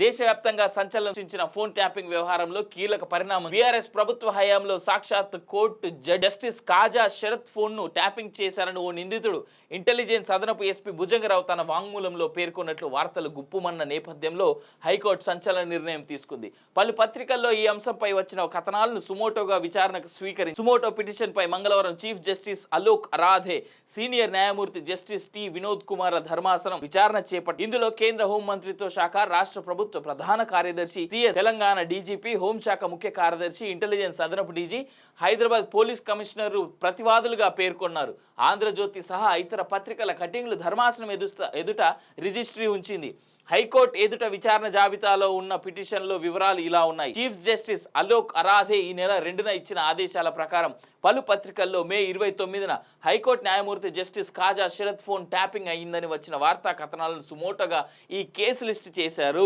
దేశవ్యాప్తంగా సంచలనం సృష్టించిన ఫోన్ ట్యాపింగ్ వ్యవహారంలో కీలక పరిణామం. బీఆర్ఎస్ ప్రభుత్వ హయాంలో సాక్షాత్ కోర్టు జస్టిస్ కాజా శరత్ ఫోన్ ను ట్యాపింగ్ చేశారని ఓ నిందితుడు ఇంటెలిజెన్స్ అదనపు ఎస్పీ భుజంగరావు తన వాంగ్మూలంలో పేర్కొన్నట్లు వార్తలు గుప్పుమన్న నేపథ్యంలో హైకోర్టు సంచలన నిర్ణయం తీసుకుంది. పలు పత్రికల్లో ఈ అంశంపై వచ్చిన కథనాలను సుమోటోగా విచారణకు స్వీకరించి సుమోటో పిటిషన్ పై మంగళవారం chief justice Alok Aradhe, senior న్యాయమూర్తి జస్టిస్ టి వినోద్ కుమార్ ధర్మాసనం విచారణ చేపట్టి ఇందులో కేంద్ర హోం మంత్రిత్వ శాఖ, రాష్ట్ర ప్రభుత్వ ప్రధాన కార్యదర్శి, సిఎస్ తెలంగాణ డీజీపీ, హోంశాఖ ముఖ్య కార్యదర్శి, ఇంటెలిజెన్స్ అదనపు డీజీ, హైదరాబాద్ పోలీస్ కమిషనర్ ప్రతివాదులుగా పేర్కొన్నారు. ఆంధ్రజ్యోతి సహా ఇతర పత్రికల కటింగ్లు ధర్మాసనం ఎదుట రిజిస్ట్రీ ఉంచింది. హైకోర్టు ఎదుట విచారణ జాబితాలో ఉన్న పిటిషన్లో వివరాలు ఇలా ఉన్నాయి. చీఫ్ జస్టిస్ అలోక్ అరాధే ఈ నెల 2న ఇచ్చిన ఆదేశాల ప్రకారం పలు పత్రికల్లో మే 29న హైకోర్టు న్యాయమూర్తి జస్టిస్ కాజా శరత్ ఫోన్ ట్యాపింగ్ అయ్యిందని వచ్చిన వార్తా కథనాలను సుమోటోగా ఈ కేసు లిస్ట్ చేశారు.